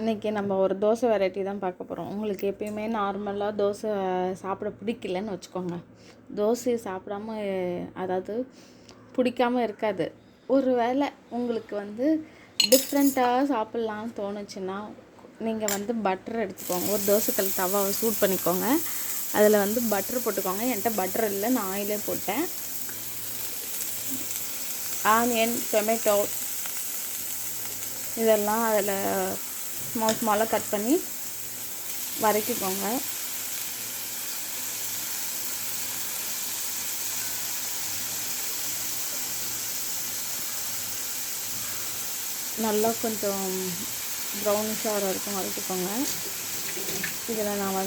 இன்றைக்கி நம்ம ஒரு தோசை வெரைட்டி தான் பார்க்க போகிறோம். உங்களுக்கு எப்பயுமே நார்மலாக தோசை சாப்பிட பிடிக்கலன்னு வச்சுக்கோங்க. தோசையை சாப்பிடாம அதாவது பிடிக்காமல் இருக்காது. ஒரு வேளை உங்களுக்கு டிஃப்ரெண்ட்டாக சாப்பிட்லான்னு தோணுச்சுன்னா நீங்கள் பட்டர் எடுத்துக்கோங்க. ஒரு தோசைக்கல் தவாவை சூட் பண்ணிக்கோங்க. அதில் பட்டர் போட்டுக்கோங்க. என்கிட்ட பட்டர் இல்லை, நான் ஆயிலே போட்டேன். ஆனியன், டொமேட்டோ இதெல்லாம் அதில் ஸ்மாலாக கட் பண்ணி வதக்கிக்கோங்க. நல்லா கொஞ்சம் ப்ரௌனிஷாக வர வரைக்கும் வதக்கிக்கோங்க. இதில் நான்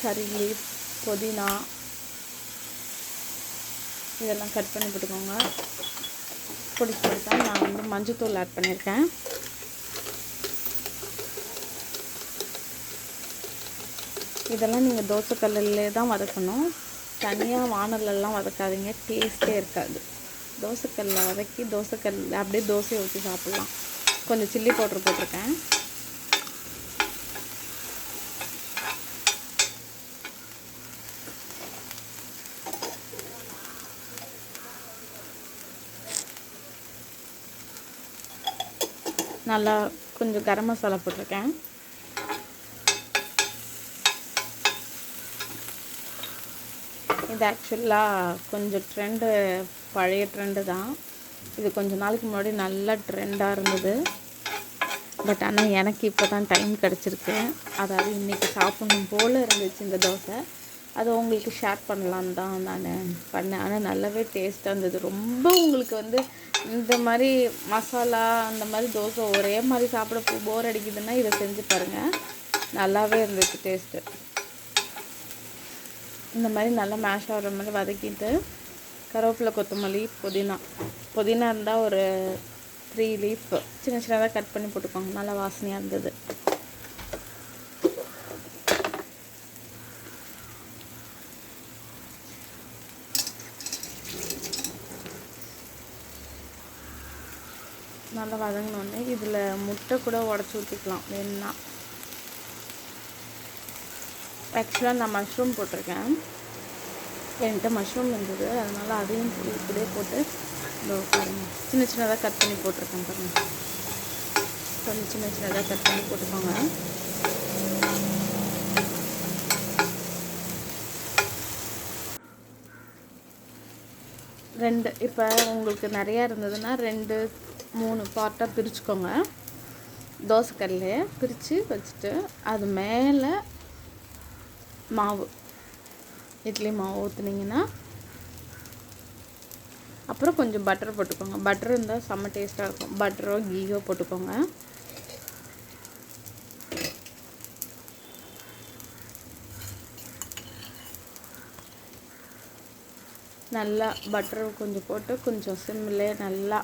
கறி லீஃப், புதினா இதெல்லாம் கட் பண்ணி போட்டுக்கோங்க. பிடிச்சா நான் மஞ்சத்தூள் ஆட் பண்ணியிருக்கேன். இதெல்லாம் நீங்கள் தோசைக்கல்லிலே தான் வதக்கணும். தனியாக வானலெல்லாம் வதக்காதீங்க, டேஸ்ட்டே இருக்காது. தோசைக்கல்லில் வதக்கி தோசைக்கல்லில் அப்படியே தோசையை ஊற்றி சாப்பிட்லாம். கொஞ்சம் சில்லி பவுட்ரு போட்டிருக்கேன். நல்லா கொஞ்சம் கரம் மசாலா போட்டிருக்கேன். இது ஆக்சுவலாக கொஞ்சம் பழைய ட்ரெண்டு தான். இது கொஞ்சம் நாளைக்கு முன்னாடி நல்லா ட்ரெண்டாக இருந்தது. பட் ஆனால் எனக்கு இப்போ தான் டைம் கிடச்சிருக்கு. அதாவது இன்றைக்கி சாப்பிட்ணும் போல் இருந்துச்சு இந்த தோசை. அதை உங்களுக்கு ஷேர் பண்ணலான்னு தான் நான் பண்ணேன். ஆனால் நல்லாவே டேஸ்ட்டாக இருந்தது. ரொம்ப உங்களுக்கு இந்த மாதிரி மசாலா அந்த மாதிரி தோசை ஒரே மாதிரி சாப்பிட போர் அடிக்குதுன்னா இதை செஞ்சு பாருங்கள். நல்லாவே இருந்துச்சு டேஸ்ட்டு. இந்த மாதிரி நல்லா மேஷ் ஆகிற மாதிரி வதக்கிட்டு கருவேப்பிலை, கொத்தமல்லி, புதினா இருந்தால் ஒரு 3 லீஃப் சின்ன சின்னதாக கட் பண்ணி போட்டுக்கோங்க. நல்லா வாசனையாக இருந்தது. நல்லா வதங்கினோடனே இதில் முட்டை கூட உடச்சி ஊற்றிக்கலாம் வேணும்னா. ஆக்சுவலாக நான் மஷ்ரூம் போட்டிருக்கேன். என்கிட்ட மஷ்ரூம் இருந்தது, அதனால் அதையும் இப்படியே போட்டு பாருங்கள் சின்ன சின்னதாக கட் பண்ணி போட்டிருக்கேன். பாருங்கள், கொஞ்சம் சின்ன சின்னதாக கட் பண்ணி போட்டுக்கோங்க. இப்போ உங்களுக்கு நிறையா இருந்ததுன்னா 2-3 பார்ட்டாக பிரிச்சுக்கோங்க. தோசைக்கல்லையே பிரித்து வச்சுட்டு அது மேலே இட்லி மாவு ஊற்றுனீங்கன்னா அப்புறம் கொஞ்சம் பட்டர் போட்டுக்கோங்க. பட்டர் இருந்தால் செம்ம டேஸ்ட்டாக இருக்கும். பட்டரோ கீயோ போட்டுக்கோங்க. நல்லா பட்டர் கொஞ்சம் போட்டு கொஞ்சம் சிம்மிலே நல்லா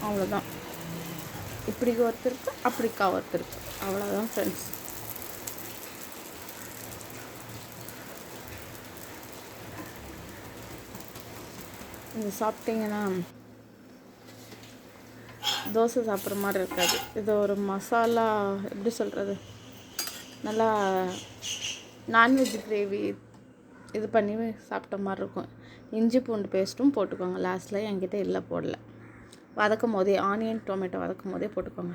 அவ்வளோதான். இப்படி ஒருத்தருக்கு அப்படிக்கா ஒருத்தருக்கு, அவ்வளோதான் ஃப்ரெண்ட்ஸ். இது சாப்பிட்டிங்கன்னா தோசை சாப்பிட்ற மாதிரி இருக்காது. இது ஒரு மசாலா, எப்படி சொல்கிறது, நல்லா நான்வெஜ் கிரேவி இது பண்ணி சாப்பிட்ட மாதிரி இருக்கும். இஞ்சி பூண்டு பேஸ்ட்டும் போட்டுக்கோங்க லாஸ்ட்டில். என்கிட்ட இல்லை, போடல. வதக்கும் போதே ஆனியன் டொமேட்டோ வதக்கும் போதே போட்டுக்கோங்க.